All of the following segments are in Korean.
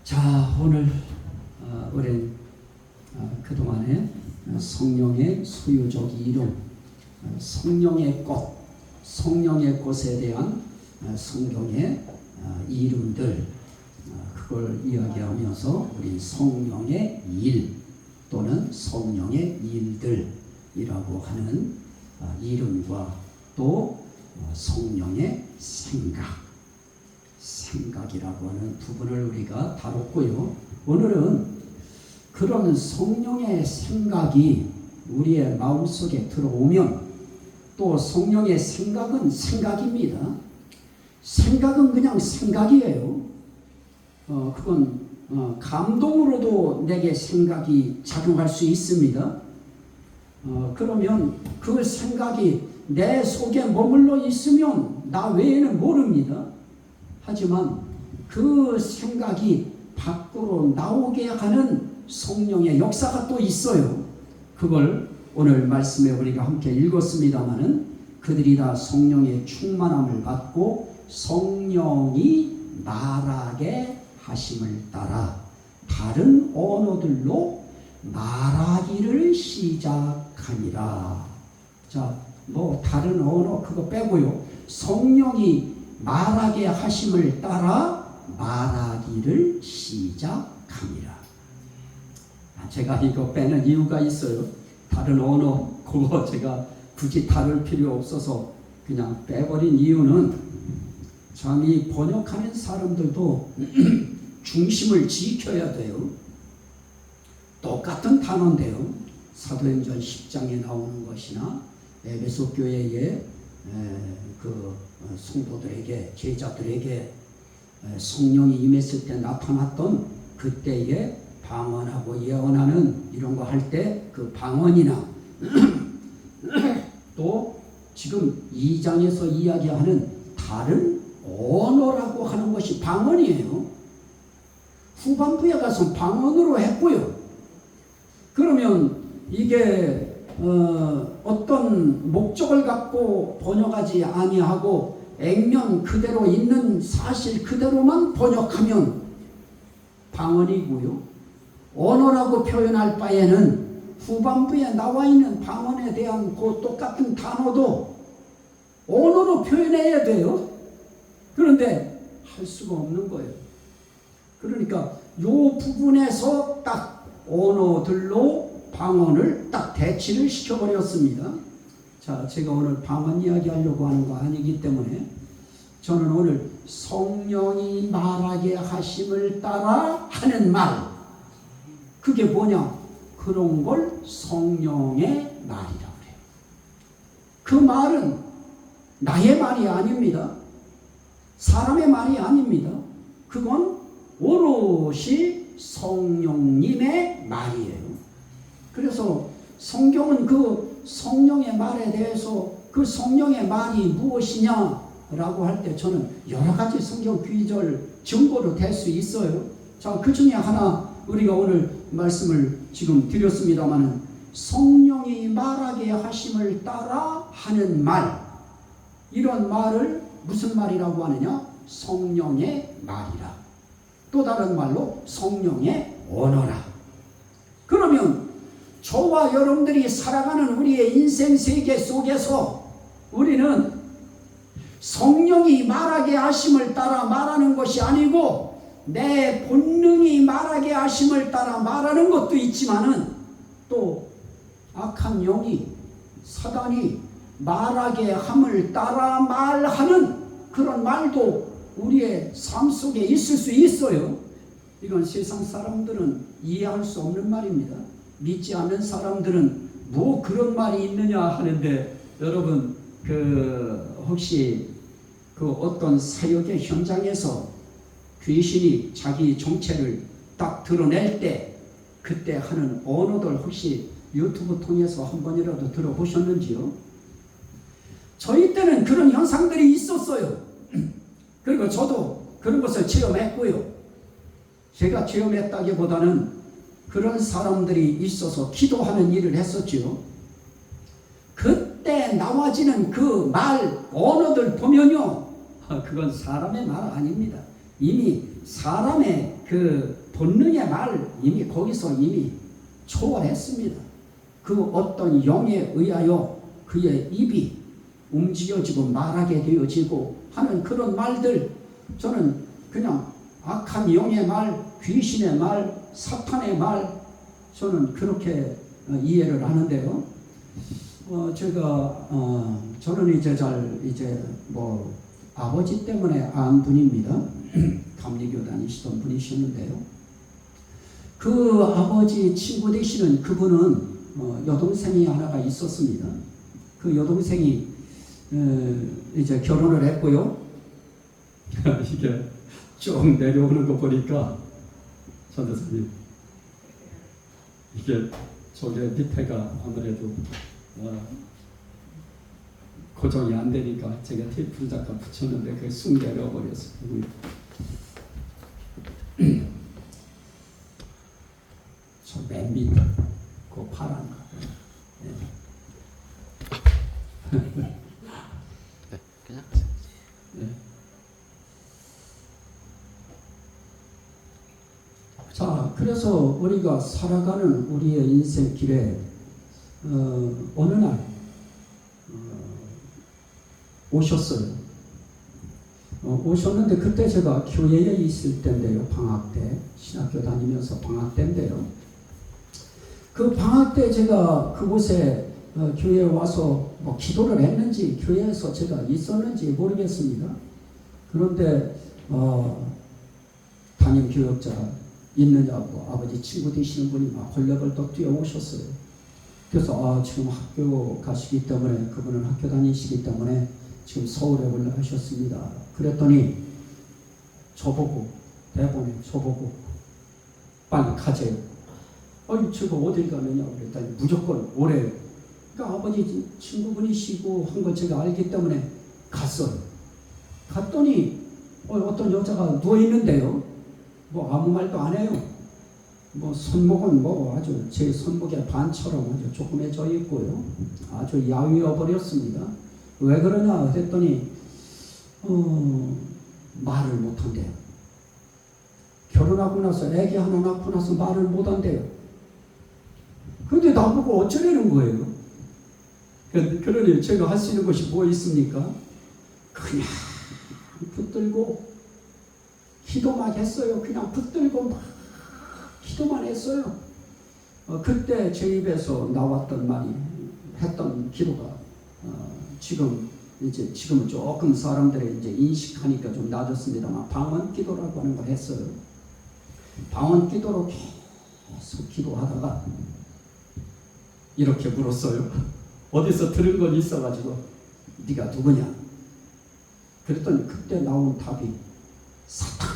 자, 오늘 우린 그동안에 성령의 소유적 이름, 성령의 꽃, 성령의 꽃에 대한 성경의 이름들, 그걸 이야기하면서 우리 성령의 일 또는 성령의 일들이라고 하는 이름과 또 성령의 생각이라고 하는 부분을 우리가 다뤘고요. 오늘은 그런 성령의 생각이 우리의 마음속에 들어오면 또 성령의 생각은 생각입니다. 생각은 그냥 생각이에요. 그건 감동으로도 내게 생각이 작용할 수 있습니다. 그러면 그 생각이 내 속에 머물러 있으면 나 외에는 모릅니다. 하지만 그 생각이 밖으로 나오게 하는 성령의 역사가 또 있어요. 그걸 오늘 말씀에 우리가 함께 읽었습니다마는 그들이 다 성령의 충만함을 받고 성령이 말하게 하심을 따라 다른 언어들로 말하기를 시작하니라. 자, 다른 언어 그거 빼고요. 성령이 말하게 하심을 따라 말하기를 시작하니라. 제가 이거 빼는 이유가 있어요. 다른 언어 그거 제가 굳이 다룰 필요 없어서 그냥 빼버린 이유는 참 이 번역하는 사람들도 중심을 지켜야 돼요. 똑같은 단어인데요. 사도행전 10장에 나오는 것이나 에베소 교회의 그 성도들에게 제자들에게 성령이 임했을 때 나타났던 그때의 방언하고 예언하는 이런 거 할 때 그 방언이나 또 지금 2장에서 이야기하는 다른 언어라고 하는 것이 방언이에요. 후반부에 가서 방언으로 했고요. 그러면 이게 어떤 목적을 갖고 번역하지 아니하고 액면 그대로 있는 사실 그대로만 번역하면 방언이고요. 언어라고 표현할 바에는 후반부에 나와 있는 방언에 대한 그 똑같은 단어도 언어로 표현해야 돼요. 그런데 할 수가 없는 거예요. 그러니까 이 부분에서 딱 언어들로 방언을 딱 대치를 시켜버렸습니다. 자, 제가 오늘 방언 이야기하려고 하는 거 아니기 때문에 저는 오늘 성령이 말하게 하심을 따라 하는 말, 그게 뭐냐? 그런 걸 성령의 말이라고 그래요. 그 말은 나의 말이 아닙니다. 사람의 말이 아닙니다. 그건 오롯이 성령님의 말이에요. 그래서 성경은 그 성령의 말에 대해서 그 성령의 말이 무엇이냐라고 할 때 저는 여러 가지 성경 구절 증거로 될 수 있어요. 자, 그 중에 하나 우리가 오늘 말씀을 지금 드렸습니다마는 성령이 말하게 하심을 따라 하는 말, 이런 말을 무슨 말이라고 하느냐? 성령의 말이라. 또 다른 말로 성령의 언어라. 그러면 저와 여러분들이 살아가는 우리의 인생 세계 속에서 우리는 성령이 말하게 하심을 따라 말하는 것이 아니고 내 본능이 말하게 하심을 따라 말하는 것도 있지만은 또 악한 영이 사단이 말하게 함을 따라 말하는 그런 말도 우리의 삶 속에 있을 수 있어요. 이건 세상 사람들은 이해할 수 없는 말입니다. 믿지 않는 사람들은 뭐 그런 말이 있느냐 하는데, 여러분 혹시 그 어떤 사역의 현장에서 귀신이 자기 정체를 딱 드러낼 때 그때 하는 언어들 혹시 유튜브 통해서 한 번이라도 들어보셨는지요? 저희 때는 그런 현상들이 있었어요. 그리고 저도 그런 것을 체험했고요. 제가 체험했다기보다는 그런 사람들이 있어서 기도하는 일을 했었죠. 그때 나와지는 그 말, 언어들 보면요, 그건 사람의 말 아닙니다. 이미 사람의 그 본능의 말 이미 거기서 이미 초월했습니다. 그 어떤 영에 의하여 그의 입이 움직여지고 말하게 되어지고 하는 그런 말들, 저는 그냥 악한 영의 말, 귀신의 말, 사탄의 말, 저는 그렇게 이해를 하는데요. 저는 이제 뭐 아버지 때문에 안 분입니다. 감리교 다니시던 분이셨는데요. 그 아버지 친구 되시는 그분은 여동생이 하나가 있었습니다. 그 여동생이 이제 결혼을 했고요. 이게 쭉 내려오는 거 보니까 전도사님, 이게 저게 밑에가 아무래도 고정이 안 되니까 제가 테이프를 잠깐 붙였는데 그게 쑥 내려버렸어요. 저 맨 밑에 그 파란 거. 네. 네, 그냥. 네. 자, 그래서 우리가 살아가는 우리의 인생 길에 어느 날 오셨어요. 오셨는데 그때 제가 교회에 있을 때인데요. 방학 때, 신학교 다니면서 방학 때인데요. 그 방학 때 제가 그곳에 교회에 와서 뭐 기도를 했는지 교회에서 제가 있었는지 모르겠습니다. 그런데 담임 교역자 있느냐고 아버지 친구 되시는 분이 막 벌떡벌떡 뛰어오셨어요. 그래서 지금 학교 가시기 때문에, 그분은 학교 다니시기 때문에 지금 서울에 올라가셨습니다. 그랬더니 저보고, 대본에 저보고 빨리 가재요. 아니 제가 어딜 가느냐고 그랬더니 무조건 오래요. 그러니까 아버지 친구분이시고 한 걸 제가 알기 때문에 갔어요. 갔더니 어떤 여자가 누워있는데요. 뭐 아무 말도 안 해요. 뭐 손목은 뭐 아주 제 손목의 반처럼 아주 조그매져 있고요. 아주 야위어 버렸습니다. 왜 그러냐 했더니 말을 못한대요. 결혼하고 나서 애기 하나 낳고 나서 말을 못한대요. 근데 나보고 어쩌려는 거예요? 그러니 제가 할 수 있는 것이 뭐 있습니까? 그냥 붙들고 기도만 했어요. 그냥 붙들고 막 기도만 했어요. 그때 제 입에서 나왔던 말이, 했던 기도가 지금은 조금 사람들이 이제 인식하니까 좀 낮았습니다만 방언 기도라고 하는 걸 했어요. 방언 기도로 계속 기도하다가 이렇게 물었어요. 어디서 들은 건 있어가지고 네가 누구냐? 그랬더니 그때 나온 답이 사탄.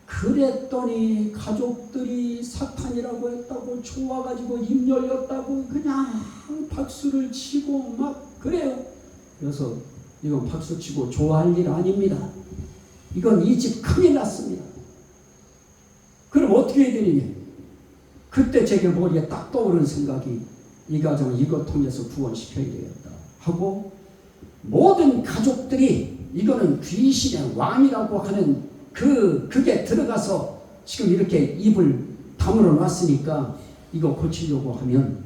그랬더니 가족들이 사탄이라고 했다고 좋아가지고 입 열렸다고 그냥 박수를 치고 막 그래요. 그래서 이건 박수 치고 좋아할 일 아닙니다. 이건 이 집 큰일 났습니다. 그럼 어떻게 해야 되느냐? 그때 제게 머리에 딱 떠오른 생각이, 이 가정을 이것 통해서 구원시켜야 되겠다 하고, 모든 가족들이 이거는 귀신의 왕이라고 하는 그게 들어가서 지금 이렇게 입을 다물어 놨으니까 이거 고치려고 하면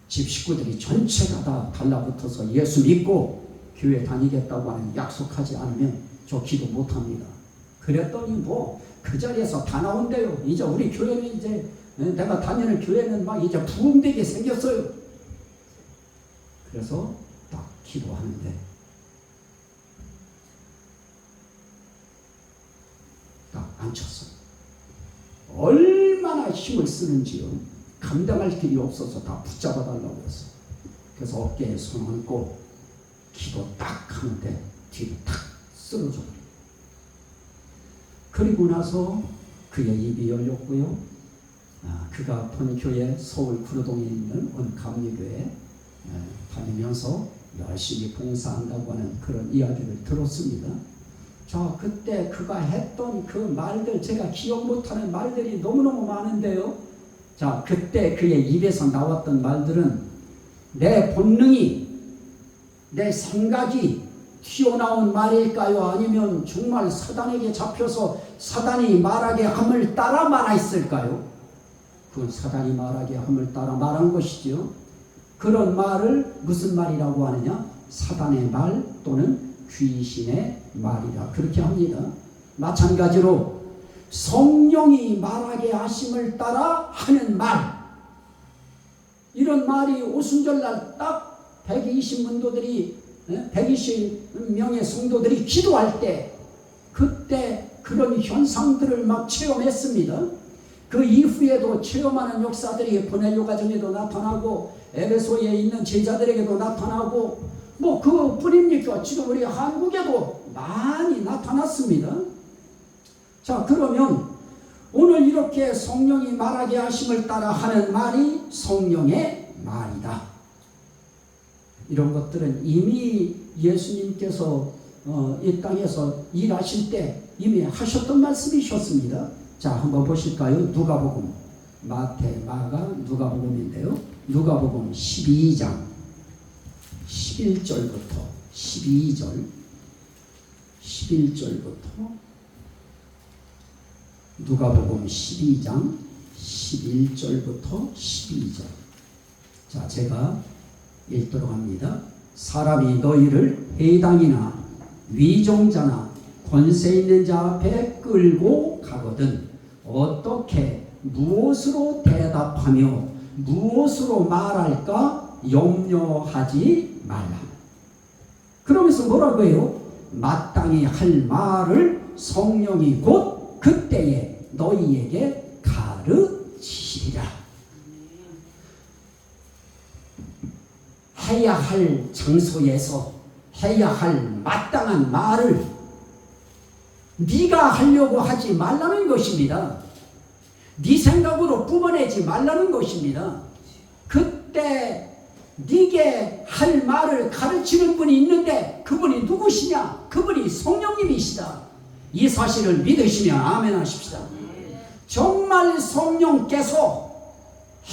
집 식구들이 전체가 다 달라붙어서 예수 믿고 교회 다니겠다고 하는 약속하지 않으면 저 기도 못합니다. 그랬더니 뭐 그 자리에서 다 나온대요. 이제 우리 교회는 이제, 내가 다니는 교회는 막 이제 부흥되게 생겼어요. 그래서 딱 기도하는데 딱 앉혔어요. 얼마나 힘을 쓰는지요. 감당할 길이 없어서 다 붙잡아 달라고 했어. 그래서 어깨에 손 얹고 기도 딱 하는데 뒤로 탁 쓰러져. 그리고 나서 그의 입이 열렸고요. 그가 본교회 서울 구로동에 있는 원감리교회에 다니면서 열심히 봉사한다고 하는 그런 이야기를 들었습니다. 자, 그때 그가 했던 그 말들, 제가 기억 못하는 말들이 너무너무 많은데요. 자, 그때 그의 입에서 나왔던 말들은 내 본능이 내 생각이 튀어나온 말일까요? 아니면 정말 사단에게 잡혀서 사단이 말하게 함을 따라 말했을까요? 그건 사단이 말하게 함을 따라 말한 것이죠. 그런 말을 무슨 말이라고 하느냐? 사단의 말 또는 귀신의 말이라 그렇게 합니다. 마찬가지로 성령이 말하게 하심을 따라 하는 말, 이런 말이 오순절날 딱 120문도들이 120명의 성도들이 기도할 때 그때 그런 현상들을 막 체험했습니다. 그 이후에도 체험하는 역사들이 보넬료 가정에도 나타나고 에베소에 있는 제자들에게도 나타나고 뭐 그뿐입니까? 지금 우리 한국에도 많이 나타났습니다. 자, 그러면 오늘 이렇게 성령이 말하게 하심을 따라 하는 말이 성령의 말이다. 이런 것들은 이미 예수님께서 이 땅에서 일하실 때 이미 하셨던 말씀이셨습니다. 자, 한번 보실까요? 누가복음, 마태, 마가, 누가복음인데요. 누가복음 12장 11절부터 11절부터 누가복음 12장 11절부터 12절. 자, 제가 읽도록 합니다. 사람이 너희를 회당이나 위종자나 권세 있는 자 앞에 끌고 가거든 어떻게 무엇으로 대답하며 무엇으로 말할까 염려하지 말라. 그러면서 뭐라고 해요? 마땅히 할 말을 성령이 곧 그때에 너희에게 가르치시리라. 해야 할 장소에서 해야 할 마땅한 말을 네가 하려고 하지 말라는 것입니다. 네 생각으로 뿜어내지 말라는 것입니다. 그때 네게 할 말을 가르치는 분이 있는데 그분이 누구시냐? 그분이 성령님이시다. 이 사실을 믿으시면 아멘 하십시다. 정말 성령께서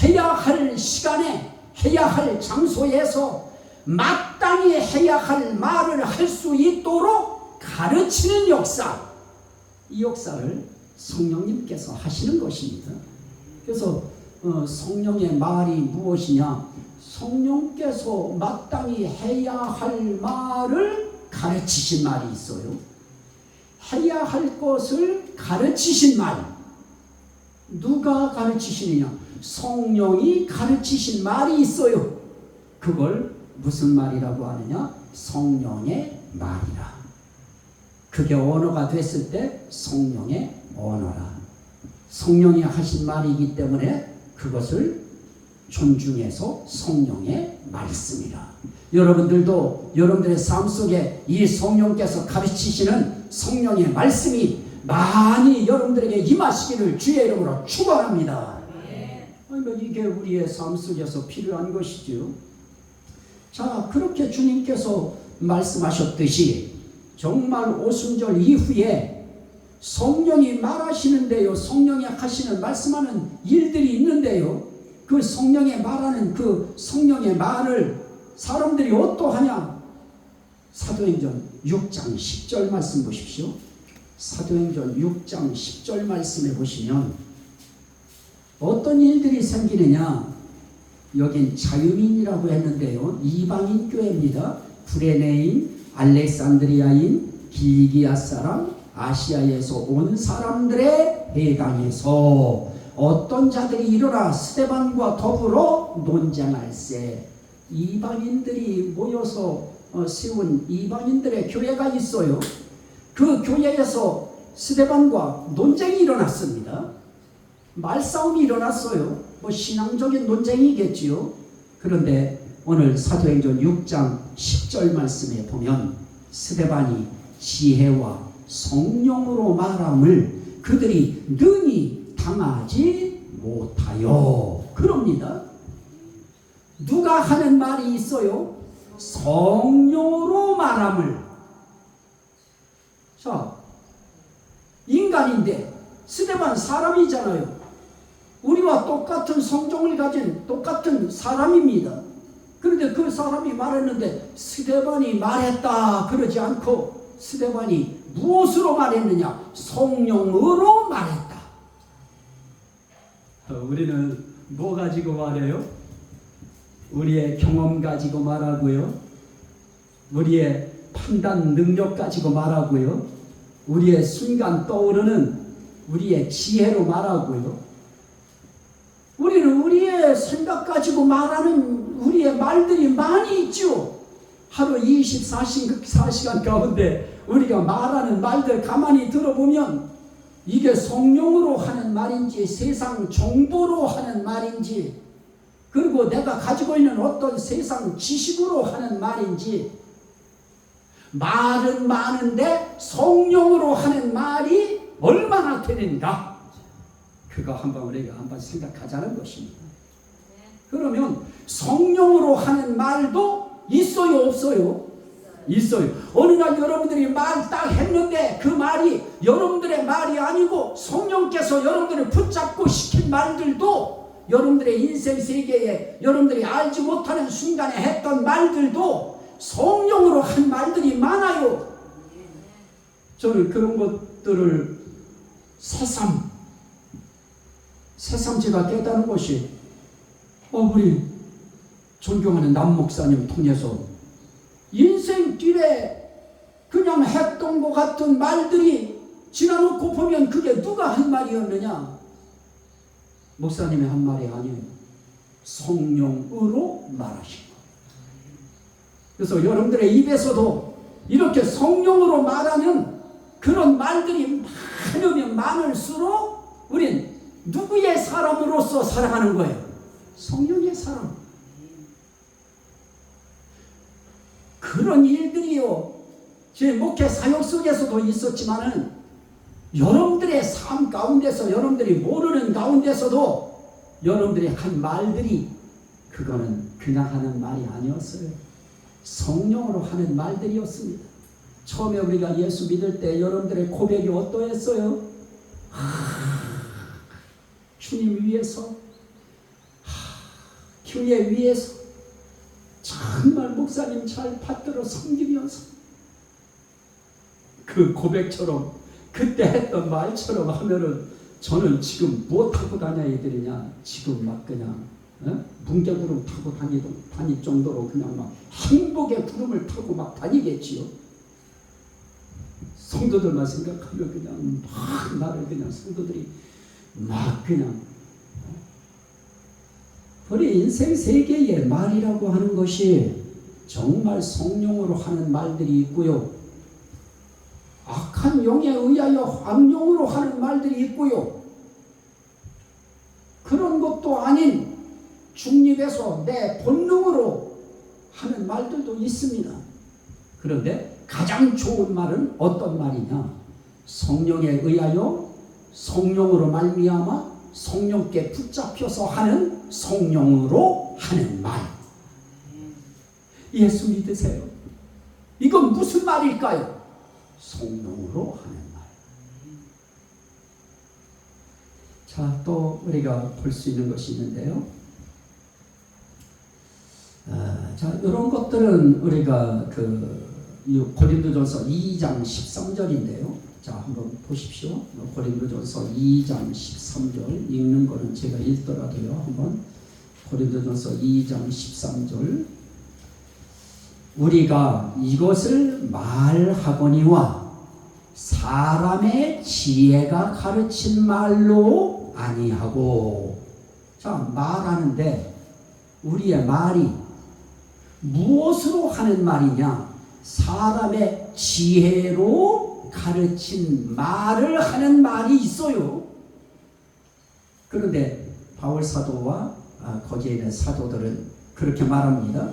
해야 할 시간에 해야 할 장소에서 마땅히 해야 할 말을 할 수 있도록 가르치는 역사, 이 역사를 성령님께서 하시는 것입니다. 그래서 성령의 말이 무엇이냐? 성령께서 마땅히 해야 할 말을 가르치신 말이 있어요. 해야 할 것을 가르치신 말. 누가 가르치시느냐? 성령이 가르치신 말이 있어요. 그걸 무슨 말이라고 하느냐? 성령의 말이라. 그게 언어가 됐을 때 성령의 언어라. 성령이 하신 말이기 때문에 그것을 존중해서 성령의 말씀이라. 여러분들도 여러분들의 삶 속에 이 성령께서 가르치시는 성령의 말씀이 많이 여러분들에게 임하시기를 주의 이름으로 축원합니다. 이게 우리의 삶 속에서 필요한 것이죠. 자, 그렇게 주님께서 말씀하셨듯이 정말 오순절 이후에 성령이 말하시는데요, 성령이 하시는 말씀하는 일들이 있는데요, 그 성령의 말하는 그 성령의 말을 사람들이 어떠하냐? 사도행전 6장 10절 말씀 보십시오. 사도행전 6장 10절 말씀에 보시면 어떤 일들이 생기느냐? 여긴 자유민이라고 했는데요, 이방인 교회입니다. 구레네인, 알렉산드리아인, 길기아 사람, 아시아에서 온 사람들의 회당에서 어떤 자들이 일어나 스데반과 더불어 논쟁할세. 이방인들이 모여서 세운 이방인들의 교회가 있어요. 그 교회에서 스데반과 논쟁이 일어났습니다. 말싸움이 일어났어요. 뭐 신앙적인 논쟁이겠지요. 그런데 오늘 사도행전 6장 10절 말씀에 보면 스데반이 지혜와 성령으로 말함을 그들이 능히 당하지 못하여 그럽니다. 누가 하는 말이 있어요? 성령으로 말함을. 자, 인간인데 스데반 사람이잖아요. 우리와 똑같은 성종을 가진 똑같은 사람입니다. 그런데 그 사람이 말했는데 스데반이 말했다 그러지 않고 스데반이 무엇으로 말했느냐? 성령으로 말했다. 우리는 뭐 가지고 말해요? 우리의 경험 가지고 말하고요. 우리의 판단 능력 가지고 말하고요. 우리의 순간 떠오르는 우리의 지혜로 말하고요. 우리는 우리의 생각 가지고 말하는 우리의 말들이 많이 있죠. 하루 24시간 가운데 우리가 말하는 말들 가만히 들어보면 이게 성령으로 하는 말인지 세상 정보로 하는 말인지 그리고 내가 가지고 있는 어떤 세상 지식으로 하는 말인지 말은 많은데 성령으로 하는 말이 얼마나 되는가? 그거 한번 우리가 한번 생각하자는 것입니다. 그러면 성령으로 하는 말도 있어요, 없어요? 있어요. 어느 날 여러분들이 말 딱 했는데 그 말이 여러분들의 말이 아니고 성령께서 여러분들을 붙잡고 시킨 말들도 여러분들의 인생 세계에 여러분들이 알지 못하는 순간에 했던 말들도 성령으로 한 말들이 많아요. 저는 그런 것들을 새삼 제가 깨달은 것이 우리 존경하는 남 목사님 통해서 인생 길에 그냥 했던 것 같은 말들이 지나놓고 보면 그게 누가 한 말이었느냐? 목사님의 한 말이 아니에요. 성령으로 말하신 것. 그래서 여러분들의 입에서도 이렇게 성령으로 말하는 그런 말들이 많으면 많을수록 우린 누구의 사람으로서 살아가는 거예요? 성령의 사람. 그런 일들이요. 제 목회 사역 속에서도 있었지만은 여러분들의 삶 가운데서 여러분들이 모르는 가운데서도 여러분들이 한 말들이 그거는 그냥 하는 말이 아니었어요. 성령으로 하는 말들이었습니다. 처음에 우리가 예수 믿을 때 여러분들의 고백이 어떠했어요? 주님 위해서 교회 위해서 정말 목사님 잘 받들어 섬기면서 그 고백처럼 그때 했던 말처럼 하면은 저는 지금 뭐 타고 다녀야 되느냐? 지금 막 그냥 뭉게구름 타고 다닐 정도로 그냥 막 행복의 구름을 타고 막 다니겠지요. 성도들만 생각하면 그냥 막 나를 그냥 성도들이 막 그냥 우리 인생 세계의 말이라고 하는 것이 정말 성령으로 하는 말들이 있고요. 악한 영에 의하여 악령으로 하는 말들이 있고요. 그런 것도 아닌 중립에서 내 본능으로 하는 말들도 있습니다. 그런데 가장 좋은 말은 어떤 말이냐? 성령에 의하여 성령으로 말미암아 성령께 붙잡혀서 하는 성령으로 하는 말. 예수 믿으세요. 이건 무슨 말일까요? 성령으로 하는 말. 자, 또 우리가 볼 수 있는 것이 있는데요. 자, 이런 것들은 우리가 고린도전서 2장 13절인데요. 자, 한번 보십시오. 고린도전서 2장 13절 읽는 거는 제가 읽더라도요. 한번 고린도전서 2장 13절. 우리가 이것을 말하거니와 사람의 지혜가 가르친 말로 아니하고. 자, 말하는데 우리의 말이 무엇으로 하는 말이냐? 사람의 지혜로 가르친 말을 하는 말이 있어요. 그런데 바울 사도와 거기에 있는 사도들은 그렇게 말합니다.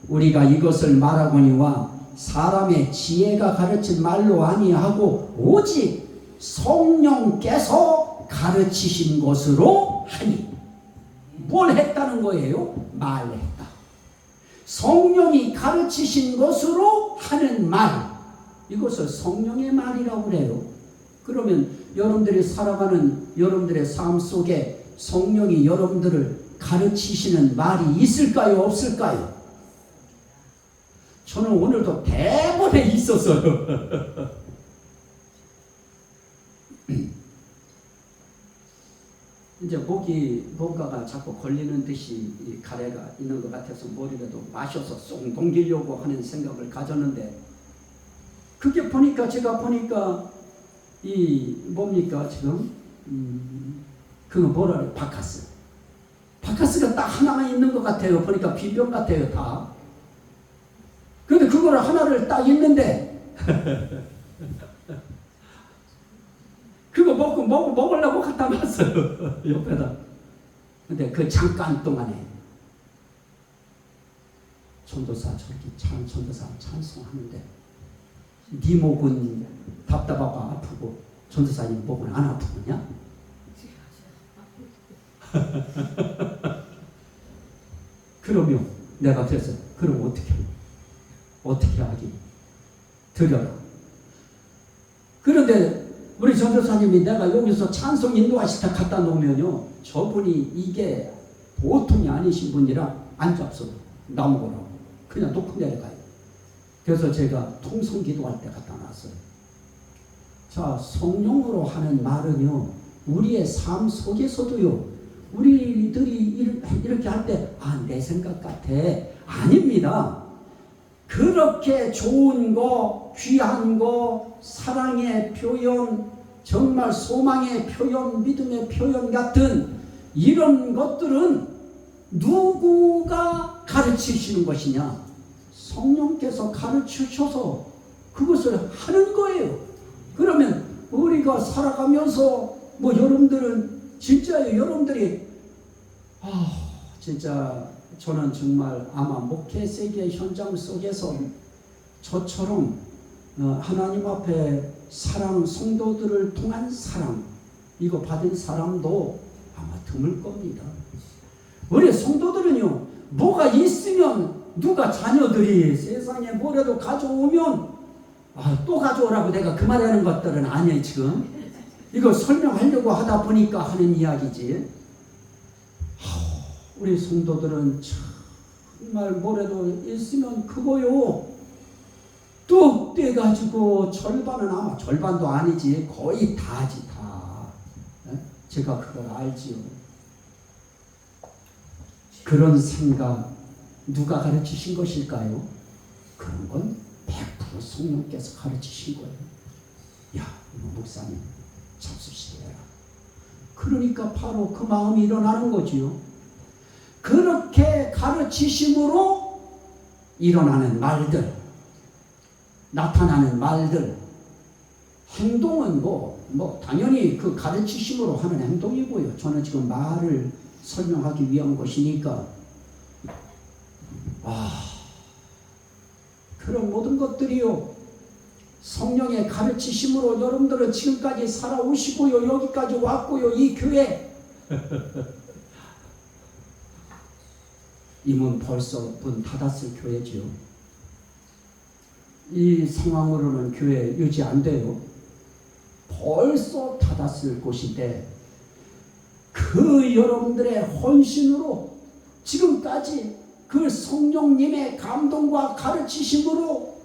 우리가 이것을 말하거니와 사람의 지혜가 가르친 말로 아니하고 오직 성령께서 가르치신 것으로 하니. 뭘 했다는 거예요? 말했다. 성령이 가르치신 것으로 하는 말, 이것을 성령의 말이라고 그래요. 그러면 여러분들이 살아가는 여러분들의 삶 속에 성령이 여러분들을 가르치시는 말이 있을까요? 없을까요? 저는 오늘도 대본에 있었어요. 이제 목이 뭔가가 자꾸 걸리는 듯이 이 가래가 있는 것 같아서 머리라도 마셔서 쏙 넘기려고 하는 생각을 가졌는데, 그게 보니까 제가 보니까 이 뭡니까 지금 그거 뭐라 그래? 바카스. 바카스가 딱 하나만 있는 것 같아요. 보니까 빈병 같아요 다. 근데 그거를 하나를 딱 있는데 그거 먹으려고 갖다 놨어요 옆에다. 근데 그 잠깐 동안에 전도사 전도사 찬송하는데, 네 목은 답답하고 아프고 전도사님 목은 안 아프냐? 그러면 내가 그래서 그럼 어떻게 하기? 드려라. 그런데 우리 전도사님이 내가 여기서 찬송 인도하실 때 갖다 놓으면요, 저분이 이게 보통이 아니신 분이라 안 잡숴요. 나무거라고 그냥 놓고 내려가요. 그래서 제가 통성 기도할 때 갖다 놨어요. 자, 성령으로 하는 말은요, 우리의 삶 속에서도요, 우리들이 이렇게 할 때, 내 생각 같아. 아닙니다. 그렇게 좋은 거, 귀한 거, 사랑의 표현, 정말 소망의 표현, 믿음의 표현 같은 이런 것들은 누구가 가르치시는 것이냐? 성령께서 가르치셔서 그것을 하는 거예요. 그러면 우리가 살아가면서 여러분들은 진짜요. 여러분들이 진짜 저는 정말 아마 목회 세계 현장 속에서 저처럼 하나님 앞에 사랑, 성도들을 통한 사랑 이거 받은 사람도 아마 드물 겁니다. 우리 성도들은요, 뭐가 있으면 누가 자녀들이 세상에 뭐라도 가져오면 또 가져오라고 내가 그 말하는 것들은 아니에요. 지금 이거 설명하려고 하다 보니까 하는 이야기지. 우리 성도들은 정말 뭐라도 있으면 그거요, 뚝 떼가지고 절반은 아마 절반도 아니지 거의 다지 다. 제가 그걸 알지요. 그런 생각 누가 가르치신 것일까요? 그런 건 100% 성령께서 가르치신 거예요. 야, 이거 목사님 잡수시래라. 그러니까 바로 그 마음이 일어나는 거지요. 그렇게 가르치심으로 일어나는 말들, 나타나는 말들, 행동은 당연히 그 가르치심으로 하는 행동이고요. 저는 지금 말을 설명하기 위한 것이니까 그런 모든 것들이요, 성령의 가르치심으로 여러분들은 지금까지 살아오시고요, 여기까지 왔고요, 이 교회 이 문 벌써 문 닫았을 교회지요. 이 상황으로는 교회 유지 안 돼요. 벌써 닫았을 곳인데 그 여러분들의 헌신으로 지금까지 그 성령님의 감동과 가르치심으로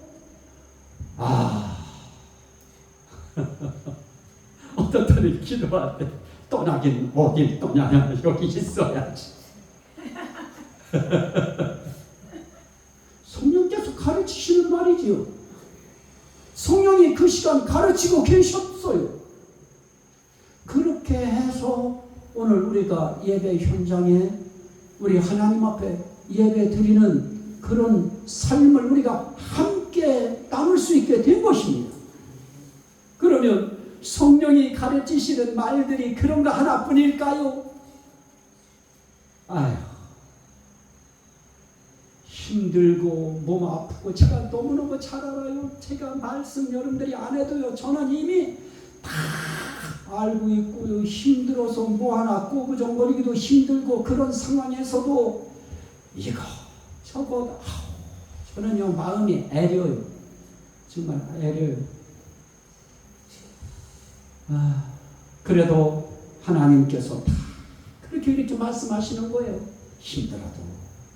어떤 때는 기도할 때 떠나긴 어딜 떠나냐, 여기 있어야지. 성령께서 가르치시는 말이지요. 성령이 그 시간 가르치고 계셨어요. 그렇게 해서 오늘 우리가 예배 현장에 우리 하나님 앞에 예배 드리는 그런 삶을 우리가 함께 나눌 수 있게 된 것입니다. 그러면 성령이 가르치시는 말들이 그런 거 하나뿐일까요? 힘들고 몸 아프고 제가 너무너무 잘 알아요. 제가 말씀 여러분들이 안 해도요, 저는 이미 다 알고 있고요. 힘들어서 뭐 하나 꼬부정거리기도 힘들고 그런 상황에서도 이거 저거 저는요 마음이 애려요. 정말 애려요. 그래도 하나님께서 다 그렇게 이렇게 말씀하시는 거예요. 힘들어도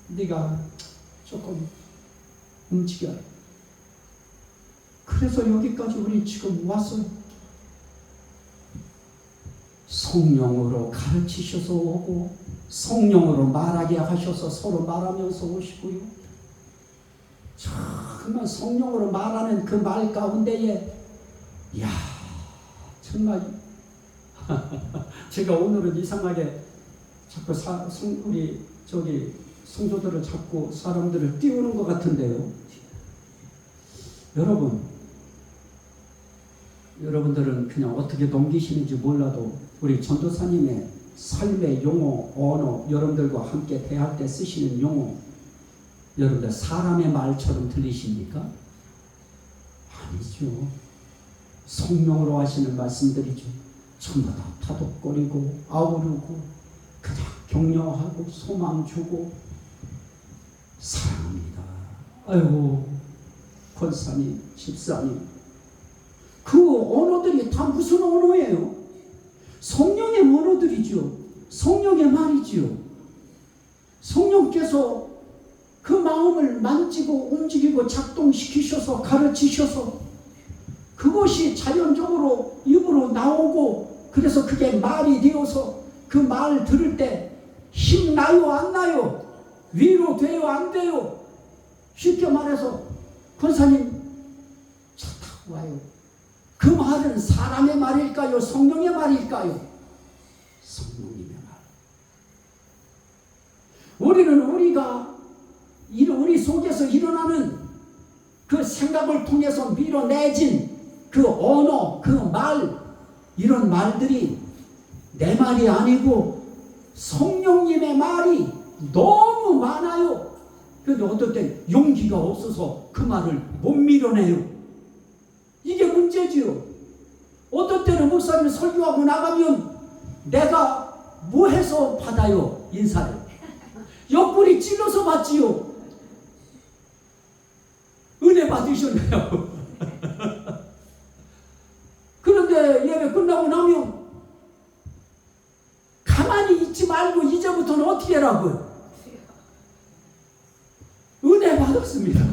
네가 조금 움직여요. 그래서 여기까지 우리 지금 왔어요. 성령으로 가르치셔서 오고 성령으로 말하게 하셔서 서로 말하면서 오시고요. 정말 성령으로 말하는 그 말 가운데에 이야 정말 제가 오늘은 이상하게 자꾸 우리 저기 성도들을 자꾸 사람들을 띄우는 것 같은데요. 여러분들은 그냥 어떻게 넘기시는지 몰라도 우리 전도사님의 삶의 용어, 언어, 여러분들과 함께 대할 때 쓰시는 용어, 여러분들 사람의 말처럼 들리십니까? 아니죠. 성령으로 하시는 말씀들이죠. 전부 다 타독거리고 아우르고 그냥 격려하고 소망 주고 사랑합니다. 아이고 권사님, 집사님, 그 언어들이 다 무슨 언어예요? 성령의 언어들이죠. 성령의 말이지요. 성령께서 그 마음을 만지고 움직이고 작동시키셔서 가르치셔서 그것이 자연적으로 입으로 나오고 그래서 그게 말이 되어서 그 말 들을 때 힘나요 안 나요? 위로돼요 안 돼요? 쉽게 말해서 권사님 차 타고 와요. 그 말은 사람의 말일까요? 성령의 말일까요? 성령님의 말. 우리 속에서 일어나는 그 생각을 통해서 밀어내진 그 언어, 그 말, 이런 말들이 내 말이 아니고 성령님의 말이 너무 많아요. 그런데 어떨 땐 용기가 없어서 그 말을 못 밀어내요. 이게 문제지요. 어떨 때는 목사님 설교하고 나가면 내가 뭐 해서 받아요? 인사를. 옆구리 찔러서 받지요. 은혜 받으셨나요? 그런데 예배 끝나고 나면 가만히 있지 말고 이제부터는 어떻게 하라고요? 은혜 받았습니다.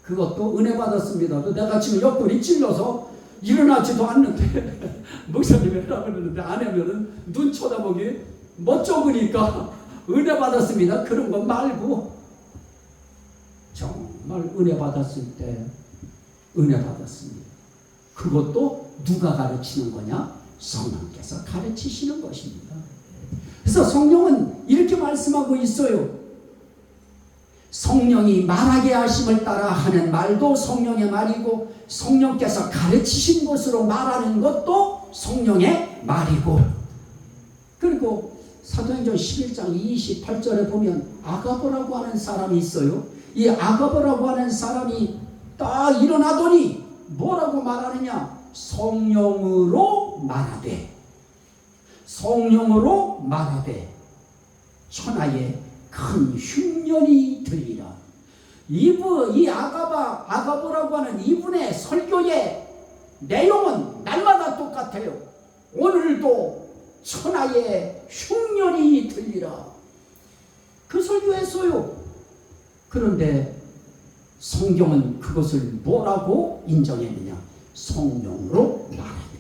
그것도 은혜 받았습니다. 내가 지금 옆구리 찔러서 일어나지도 않는데 목사님이 하라고 그러는데 안 하면은 눈 쳐다보기 멋쩍으니까 은혜 받았습니다. 그런 거 말고 정말 은혜 받았을 때 은혜 받았습니다. 그것도 누가 가르치는 거냐? 성령께서 가르치시는 것입니다. 그래서 성령은 이렇게 말씀하고 있어요. 성령이 말하게 하심을 따라 하는 말도 성령의 말이고 성령께서 가르치신 것으로 말하는 것도 성령의 말이고, 그리고 사도행전 11장 28절에 보면 아가보라고 하는 사람이 있어요. 이 아가보라고 하는 사람이 딱 일어나더니 뭐라고 말하느냐? 성령으로 말하되, 성령으로 말하되 천하에 큰 흉년이 들리라. 이 아가보라고 하는 이분의 설교의 내용은 날마다 똑같아요. 오늘도 천하에 흉년이 들리라. 그 설교했어요. 그런데 성경은 그것을 뭐라고 인정했느냐? 성령으로 말하되,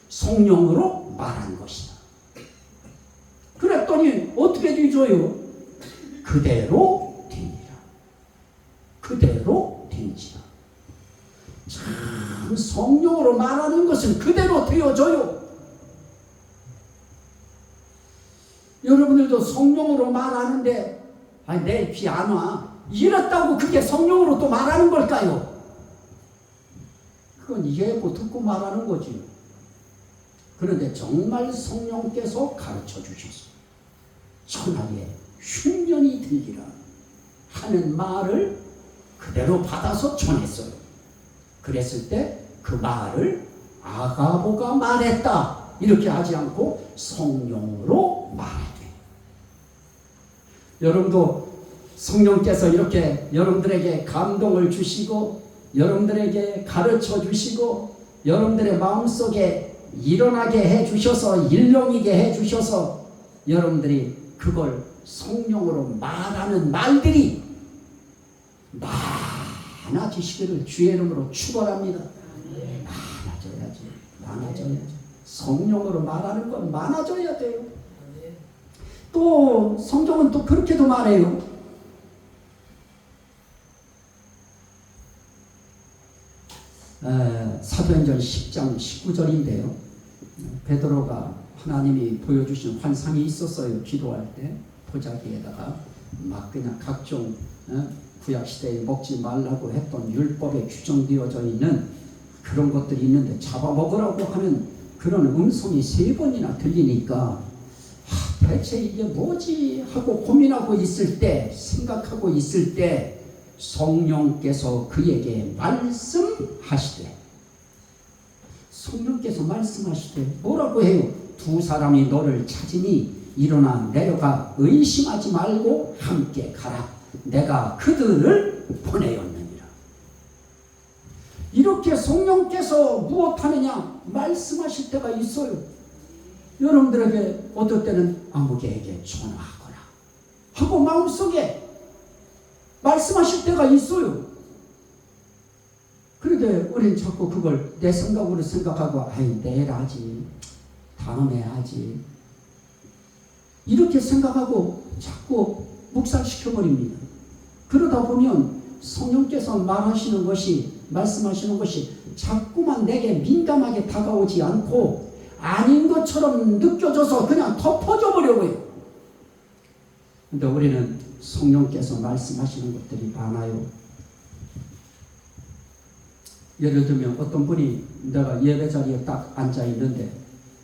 성령으로 말한 것이다. 그랬더니 어떻게 되죠요? 그대로 되니라. 그대로 되니라. 참 성령으로 말하는 것은 그대로 되어져요. 여러분들도 성령으로 말하는데 내 귀 안 와. 이랬다고 그게 성령으로 또 말하는 걸까요? 그건 이해하고 듣고 말하는 거지. 그런데 정말 성령께서 가르쳐 주셨어요. 천하에 흉년이 들리라 하는 말을 그대로 받아서 전했어요. 그랬을 때 그 말을 아가보가 말했다 이렇게 하지 않고 성령으로 말하되, 여러분도 성령께서 이렇게 여러분들에게 감동을 주시고 여러분들에게 가르쳐 주시고 여러분들의 마음속에 일어나게 해 주셔서 일렁이게 해 주셔서 여러분들이 그걸 성령으로 말하는 말들이 많아지시기를 주의 이름으로 축원합니다. 많아져야지. 성령으로 말하는 건 많아져야 돼요. 또 성경은 또 그렇게도 말해요. 사도행전 10장 19절인데요. 베드로가 하나님이 보여주신 환상이 있었어요. 기도할 때 보자기에다가 막 그냥 각종 구약시대에 먹지 말라고 했던 율법에 규정되어져 있는 그런 것들이 있는데 잡아먹으라고 하면 그런 음성이 3번이나 들리니까 대체 이게 뭐지 하고 고민하고 있을 때, 생각하고 있을 때 성령께서 그에게 말씀하시되, 성령께서 말씀하시되 뭐라고 해요? 두 사람이 너를 찾으니 일어나 내려가 의심하지 말고 함께 가라. 내가 그들을 보내었느니라. 이렇게 성령께서 무엇하느냐 말씀하실 때가 있어요. 여러분들에게 어떨 때는 아무개에게 전화하거나 하고 마음속에 말씀하실 때가 있어요. 그런데 우리는 자꾸 그걸 내 생각으로 생각하고 내일 하지, 다음에 하지, 이렇게 생각하고 자꾸 묵살시켜버립니다. 그러다 보면 성령께서 말하시는 것이, 말씀하시는 것이 자꾸만 내게 민감하게 다가오지 않고 아닌 것처럼 느껴져서 그냥 덮어져 버려요. 근데 우리는 성령께서 말씀하시는 것들이 많아요. 예를 들면 어떤 분이 내가 예배 자리에 딱 앉아 있는데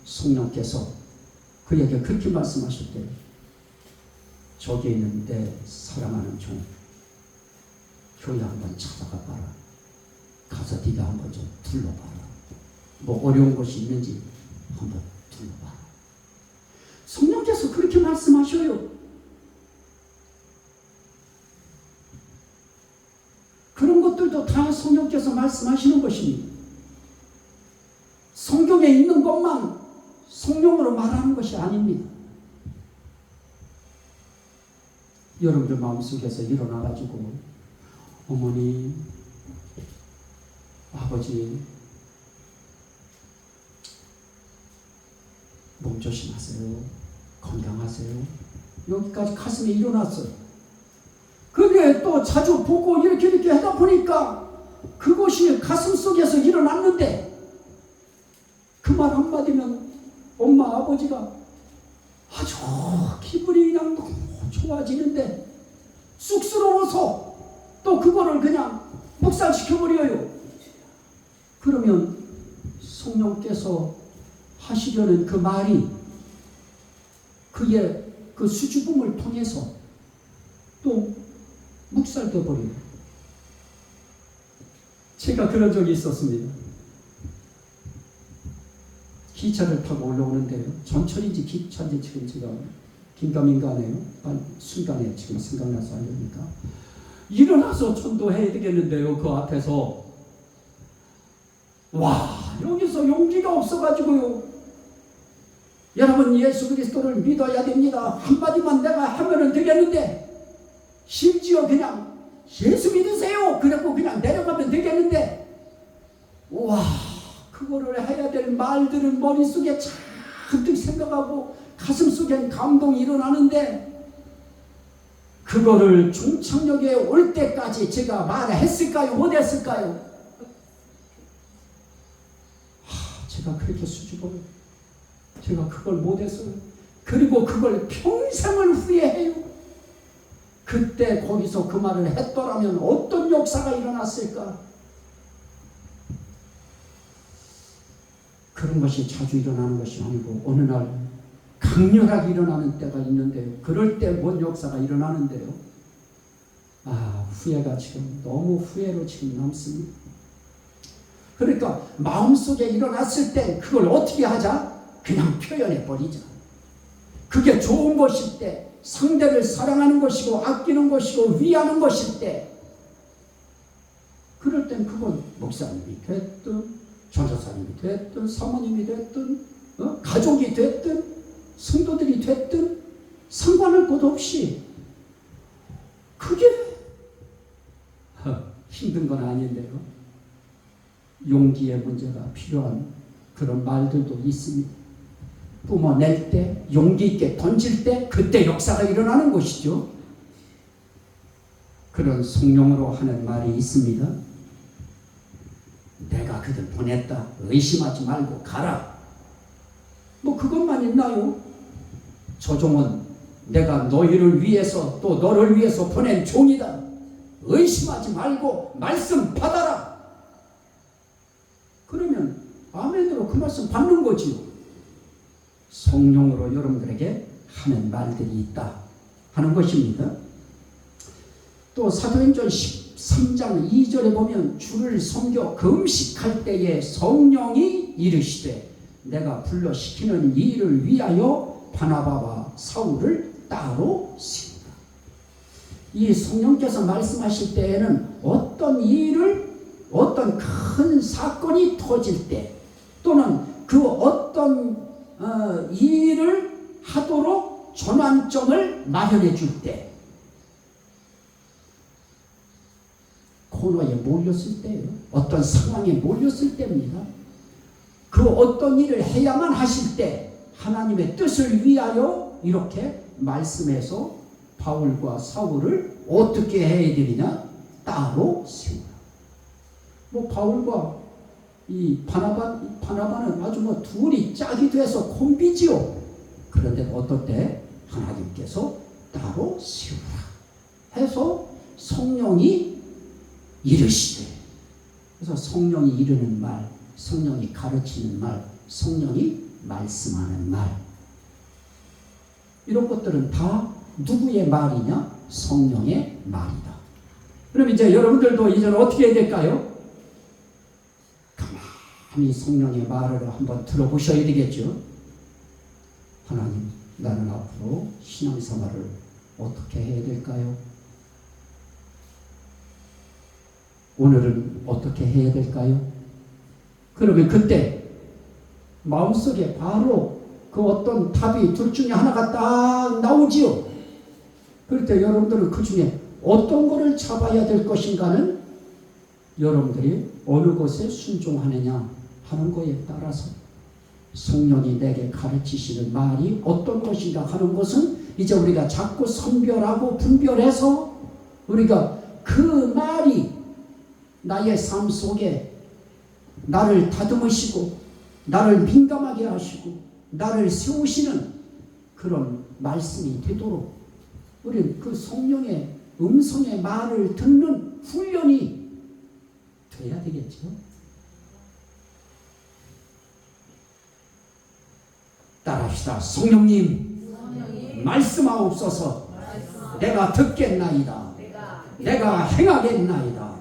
성령께서 그에게 그렇게 말씀하실 때, 저기 있는 내 사랑하는 종, 교회 한번 찾아가 봐라. 가서 네가 한번 좀 둘러봐라. 뭐 어려운 것이 있는지 한번 둘러봐라. 성령께서 그렇게 말씀하셔요. 그런 것들도 다 성령께서 말씀하시는 것입니다. 성경에 있는 것만 성령으로 말하는 것이 아닙니다. 여러분들 마음속에서 일어나가지고 어머니, 아버지 몸 조심하세요. 건강하세요. 여기까지 가슴에 일어났어요. 그게 또 자주 보고 이렇게 하다 보니까 그것이 가슴 속에서 일어났는데 그 말 한마디면 엄마, 아버지가 아주 기분이 그냥 너무 좋아지는데 쑥스러워서 또 그거를 그냥 묵살시켜버려요. 그러면 성령께서 하시려는 그 말이 그의 그 수줍음을 통해서 또 묵살돼 버려요. 제가 그런 적이 있었습니다. 기차를 타고 올라오는데요. 전철인지 기차인지 지금 제가 긴가민가하네요. 순간에 지금 생각나서 하려니까 일어나서 전도해야 되겠는데요. 그 앞에서 여기서 용기가 없어가지고요. 여러분, 예수 그리스도를 믿어야 됩니다. 한마디만 내가 하면 되겠는데, 심지어 그냥 예수 믿으세요 그래고 그냥 내려가면 되겠는데, 그거를 해야 될 말들은 머릿속에 잔뜩 생각하고 가슴속엔 감동이 일어나는데, 그거를 종착역에 올 때까지 제가 말했을까요? 못했을까요? 제가 그렇게 수줍어요. 제가 그걸 못했어요. 그리고 그걸 평생을 후회해요. 그때 거기서 그 말을 했더라면 어떤 역사가 일어났을까? 그런 것이 자주 일어나는 것이 아니고 어느 날 강렬하게 일어나는 때가 있는데요. 그럴 때 뭔 역사가 일어나는데요. 후회가 지금 너무 후회로 지금 남습니다. 그러니까 마음속에 일어났을 때 그걸 어떻게 하자? 그냥 표현해버리자. 그게 좋은 것일 때, 상대를 사랑하는 것이고 아끼는 것이고 위하는 것일 때, 그럴 땐 그건 목사님이 됐든 전도사님이 됐든 사모님이 됐든 가족이 됐든 성도들이 됐든 상관할 것 없이 그게 힘든 건 아닌데요. 용기의 문제가 필요한 그런 말들도 있습니다. 뿜어낼 때, 용기 있게 던질 때, 그때 역사가 일어나는 것이죠. 그런 성령으로 하는 말이 있습니다. 내가 그들 보냈다. 의심하지 말고 가라. 뭐 그것만 있나요? 저 종은 내가 너희를 위해서 또 너를 위해서 보낸 종이다. 의심하지 말고 말씀 받아라. 그러면 아멘으로 그 말씀 받는 거지요. 성령으로 여러분들에게 하는 말들이 있다 하는 것입니다. 또 사도행전 13장 2절에 보면 주를 섬겨 금식할 때에 성령이 이르시되 내가 불러 시키는 이 일을 위하여 바나바와 사울을 따로 세우라. 이 성령께서 말씀하실 때에는 어떤 일을, 어떤 큰 사건이 터질 때 또는 그 어떤 일을 하도록 전환점을 마련해 줄 때, 코너에 몰렸을 때예요. 어떤 상황에 몰렸을 때입니다. 그 어떤 일을 해야만 하실 때 하나님의 뜻을 위하여 이렇게 말씀해서 바울과 사울을 어떻게 해야 되느냐? 따로 세우라. 뭐 바울과 이 바나바는 아주 뭐 둘이 짝이 돼서 콤비지요. 그런데 어떨 때 하나님께서 따로 세우라 해서 성령이 이르시되, 그래서 성령이 이르는 말, 성령이 가르치는 말, 성령이 말씀하는 말, 이런 것들은 다 누구의 말이냐? 성령의 말이다. 그럼 이제 여러분들도 이제는 어떻게 해야 될까요? 가만히 성령의 말을 한번 들어보셔야 되겠죠. 하나님, 나는 앞으로 신앙생활을 어떻게 해야 될까요? 오늘은 어떻게 해야 될까요? 그러면 그때 마음속에 바로 그 어떤 답이 둘 중에 하나가 딱 나오지요. 그럴 때 여러분들은 그 중에 어떤 것을 잡아야 될 것인가는 여러분들이 어느 것에 순종하느냐 하는 거에 따라서 성령이 내게 가르치시는 말이 어떤 것인가 하는 것은 이제 우리가 자꾸 선별하고 분별해서 우리가 그 말이 나의 삶 속에 나를 다듬으시고 나를 민감하게 하시고 나를 세우시는 그런 말씀이 되도록 우리는 그 성령의 음성의 말을 듣는 훈련이 돼야 되겠죠. 따라합시다. 성령님, 말씀하옵소서. 내가 듣겠나이다. 내가 행하겠나이다.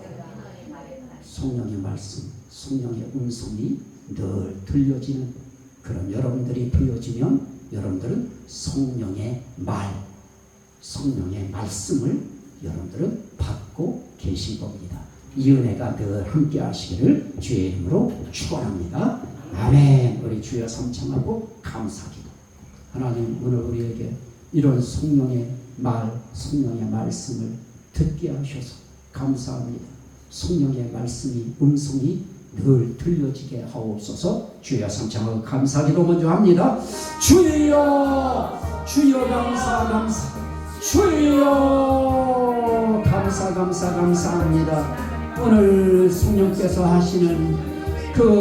성령의 말씀, 성령의 음성이 늘 들려지는 그런 여러분들이 되어지면 여러분들은 성령의 말, 성령의 말씀을 여러분들은 받고 계신 겁니다. 이 은혜가 늘 함께 하시기를 주의 이름으로 축원합니다. 아멘. 우리 주여 삼창하고 감사기도. 하나님, 오늘 우리에게 이런 성령의 말, 성령의 말씀을 듣게 하셔서 감사합니다. 성령의 말씀이, 음성이 늘 들려지게 하옵소서. 주여 삼창하고 감사기도 먼저 합니다. 주여, 주여 감사, 주여 감사합니다. 오늘 성령께서 하시는 그